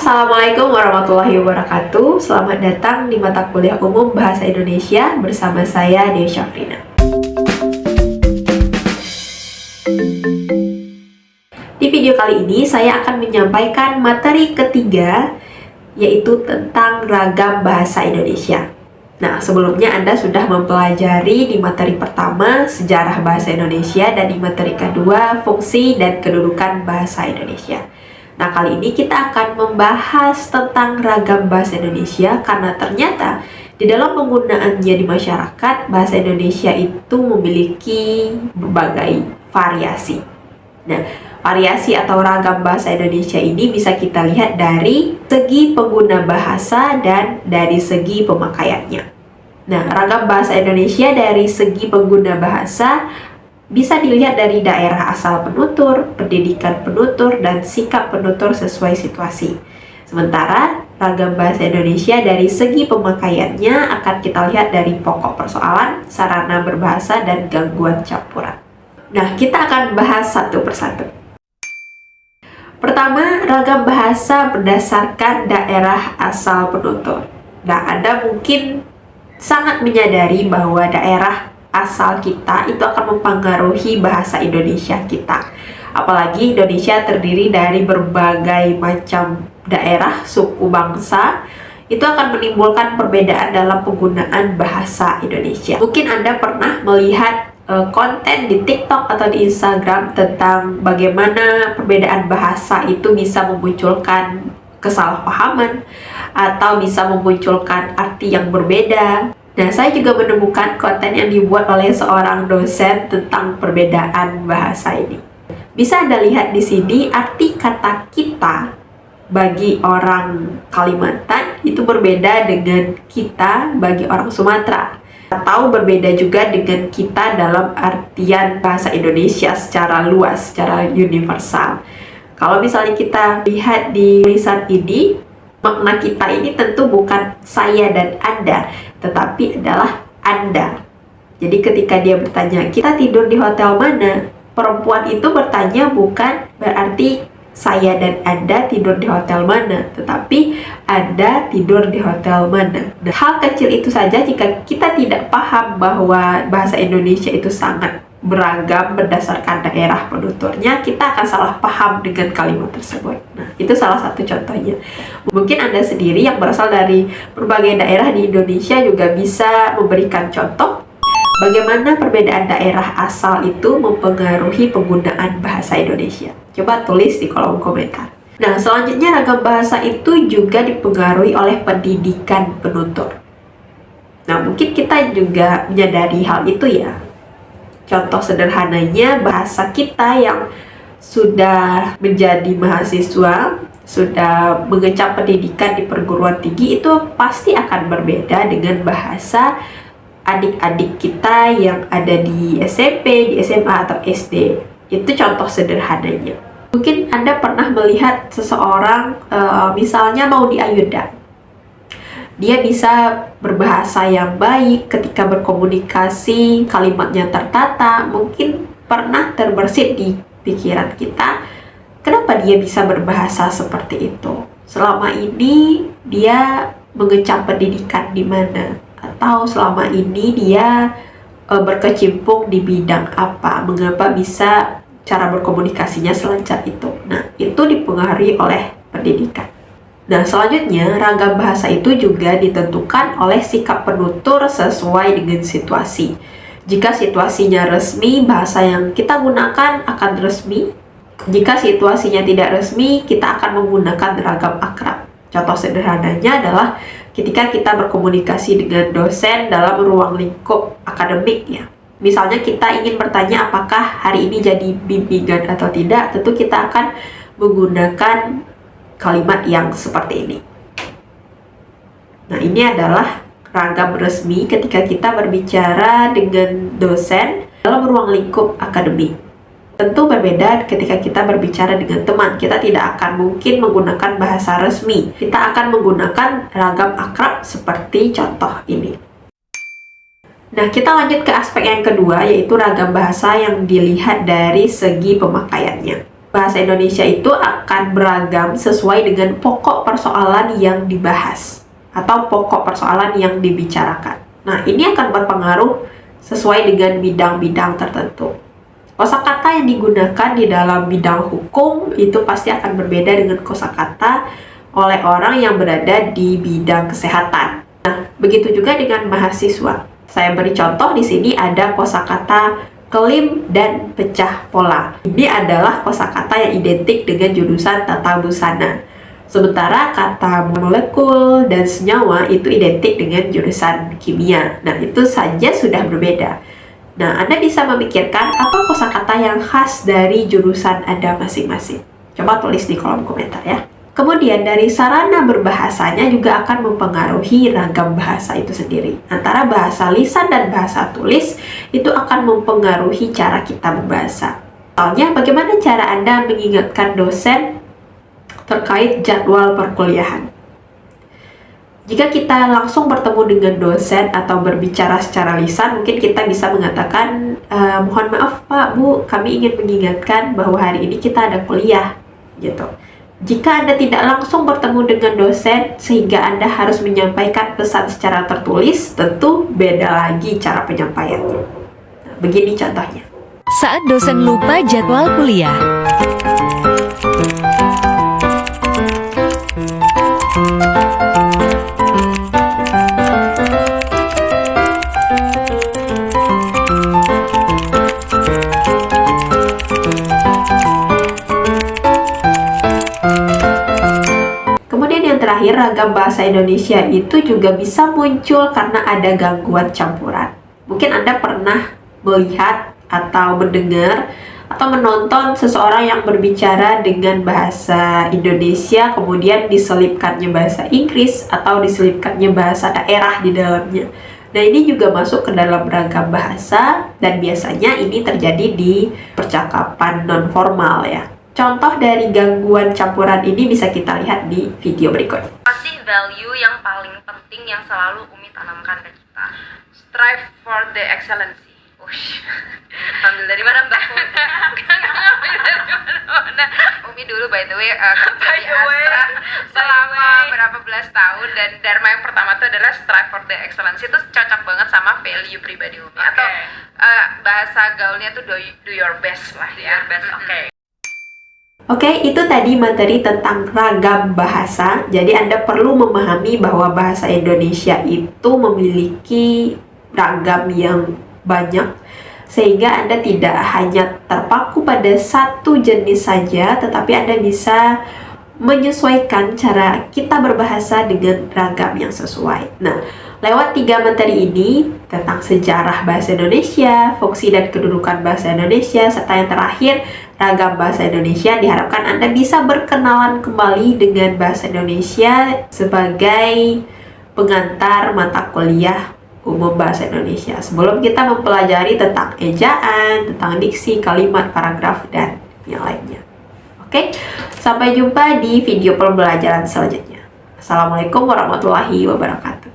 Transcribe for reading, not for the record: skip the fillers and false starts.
Assalamualaikum warahmatullahi wabarakatuh. Selamat datang di mata kuliah umum Bahasa Indonesia bersama saya Dewi Syafrina. Di video kali ini saya akan menyampaikan materi ketiga, yaitu tentang ragam bahasa Indonesia. Nah, sebelumnya Anda sudah mempelajari di materi pertama sejarah bahasa Indonesia dan di materi kedua fungsi dan kedudukan bahasa Indonesia. Nah, kali ini kita akan membahas tentang ragam bahasa Indonesia karena ternyata di dalam penggunaannya di masyarakat, bahasa Indonesia itu memiliki berbagai variasi. Nah, variasi atau ragam bahasa Indonesia ini bisa kita lihat dari segi pengguna bahasa dan dari segi pemakaiannya. Nah, ragam bahasa Indonesia dari segi pengguna bahasa bisa dilihat dari daerah asal penutur, pendidikan penutur, dan sikap penutur sesuai situasi. Sementara ragam bahasa Indonesia dari segi pemakaiannya akan kita lihat dari pokok persoalan, sarana berbahasa, dan gangguan campuran. Nah, kita akan bahas satu persatu. Pertama, ragam bahasa berdasarkan daerah asal penutur. Nah, Anda mungkin sangat menyadari bahwa daerah asal kita itu akan mempengaruhi bahasa Indonesia kita. Apalagi Indonesia terdiri dari berbagai macam daerah, suku, bangsa, itu akan menimbulkan perbedaan dalam penggunaan bahasa Indonesia. Mungkin Anda pernah melihat konten di TikTok atau di Instagram tentang bagaimana perbedaan bahasa itu bisa memunculkan kesalahpahaman atau bisa memunculkan arti yang berbeda. Nah, saya juga menemukan konten yang dibuat oleh seorang dosen tentang perbedaan bahasa ini. Bisa Anda lihat di sini arti kata kita bagi orang Kalimantan itu berbeda dengan kita bagi orang Sumatera. Atau berbeda juga dengan kita dalam artian bahasa Indonesia secara luas, secara universal. Kalau misalnya kita lihat di tulisan ini, makna kita ini tentu bukan saya dan Anda, tetapi adalah Anda. Jadi ketika dia bertanya, kita tidur di hotel mana? Perempuan itu bertanya bukan berarti saya dan Anda tidur di hotel mana, tetapi Anda tidur di hotel mana. Nah, hal kecil itu saja jika kita tidak paham bahwa bahasa Indonesia itu sangat beragam berdasarkan daerah penuturnya, kita akan salah paham dengan kalimat tersebut. Nah, itu salah satu contohnya. Mungkin Anda sendiri yang berasal dari berbagai daerah di Indonesia juga bisa memberikan contoh bagaimana perbedaan daerah asal itu mempengaruhi penggunaan bahasa Indonesia. Coba tulis di kolom komentar. Nah, selanjutnya ragam bahasa itu juga dipengaruhi oleh pendidikan penutur. Nah, mungkin kita juga menyadari hal itu ya. Contoh sederhananya, bahasa kita yang sudah menjadi mahasiswa, sudah mengecap pendidikan di perguruan tinggi, itu pasti akan berbeda dengan bahasa adik-adik kita yang ada di SMP, di SMA, atau SD. Itu contoh sederhananya. Mungkin Anda pernah melihat seseorang, misalnya Maudy Ayunda. Dia bisa berbahasa yang baik ketika berkomunikasi, kalimatnya tertata. Mungkin pernah terbersit di pikiran kita, kenapa dia bisa berbahasa seperti itu? Selama ini dia mengecap pendidikan di mana? Atau selama ini dia berkecimpung di bidang apa? Mengapa bisa cara berkomunikasinya selancar itu? Nah, itu dipengaruhi oleh pendidikan. Nah, selanjutnya, ragam bahasa itu juga ditentukan oleh sikap penutur sesuai dengan situasi. Jika situasinya resmi, bahasa yang kita gunakan akan resmi. Jika situasinya tidak resmi, kita akan menggunakan ragam akrab. Contoh sederhananya adalah ketika kita berkomunikasi dengan dosen dalam ruang lingkup akademik ya. Misalnya kita ingin bertanya apakah hari ini jadi bimbingan atau tidak, tentu kita akan menggunakan kalimat yang seperti ini. Nah, ini adalah ragam resmi ketika kita berbicara dengan dosen dalam ruang lingkup akademik. Tentu berbeda ketika kita berbicara dengan teman. Kita tidak akan mungkin menggunakan bahasa resmi. Kita akan menggunakan ragam akrab seperti contoh ini. Nah, kita lanjut ke aspek yang kedua, yaitu ragam bahasa yang dilihat dari segi pemakaiannya. bahasa Indonesia itu akan beragam sesuai dengan pokok persoalan yang dibahas atau pokok persoalan yang dibicarakan. Nah, ini akan berpengaruh sesuai dengan bidang-bidang tertentu. Kosakata yang digunakan di dalam bidang hukum itu pasti akan berbeda dengan kosakata oleh orang yang berada di bidang kesehatan. Nah, begitu juga dengan mahasiswa. Saya beri contoh di sini ada kosakata kelim dan pecah pola. Ini adalah kosakata yang identik dengan jurusan tata busana. Sementara kata molekul dan senyawa itu identik dengan jurusan kimia. Nah, itu saja sudah berbeda. Nah, Anda bisa memikirkan apa kosakata yang khas dari jurusan Anda masing-masing. Coba tulis di kolom komentar ya. Kemudian dari sarana berbahasanya juga akan mempengaruhi ragam bahasa itu sendiri. Antara bahasa lisan dan bahasa tulis itu akan mempengaruhi cara kita berbahasa. Misalnya, bagaimana cara Anda mengingatkan dosen terkait jadwal perkuliahan? Jika kita langsung bertemu dengan dosen atau berbicara secara lisan, mungkin kita bisa mengatakan, mohon maaf Pak, Bu, kami ingin mengingatkan bahwa hari ini kita ada kuliah, gitu. Jika Anda tidak langsung bertemu dengan dosen sehingga Anda harus menyampaikan pesan secara tertulis, tentu beda lagi cara penyampaiannya. Nah, begini contohnya. Saat dosen lupa jadwal kuliah. Kemudian yang terakhir, ragam bahasa Indonesia itu juga bisa muncul karena ada gangguan campuran. Mungkin Anda pernah melihat atau mendengar atau menonton seseorang yang berbicara dengan bahasa Indonesia, kemudian diselipkannya bahasa Inggris atau diselipkannya bahasa daerah di dalamnya. Nah, ini juga masuk ke dalam ragam bahasa dan biasanya ini terjadi di percakapan non-formal ya. Contoh dari gangguan campuran ini bisa kita lihat di video berikut. Apa sih value yang paling penting yang selalu Umi tanamkan ke kita? Strive for the excellency. Ush. Ambil dari mana Mbak? Ambil dari mana? Umi dulu by the way kerja di Astra selama berapa belas tahun, dan dharma yang pertama itu adalah strive for the excellency. Itu cocok banget sama value pribadi Umi. Atau bahasa gaulnya tuh do your best lah ya. Oke, itu tadi materi tentang ragam bahasa. Jadi Anda perlu memahami bahwa bahasa Indonesia itu memiliki ragam yang banyak, sehingga Anda tidak hanya terpaku pada satu jenis saja, tetapi Anda bisa menyesuaikan cara kita berbahasa dengan ragam yang sesuai. Nah, lewat 3 materi ini tentang sejarah bahasa Indonesia, fungsi dan kedudukan bahasa Indonesia, serta yang terakhir ragam bahasa Indonesia, diharapkan Anda bisa berkenalan kembali dengan bahasa Indonesia sebagai pengantar mata kuliah umum bahasa Indonesia sebelum kita mempelajari tentang ejaan, tentang diksi, kalimat, paragraf, dan yang lainnya. Oke, sampai jumpa di video pembelajaran selanjutnya. Assalamualaikum warahmatullahi wabarakatuh.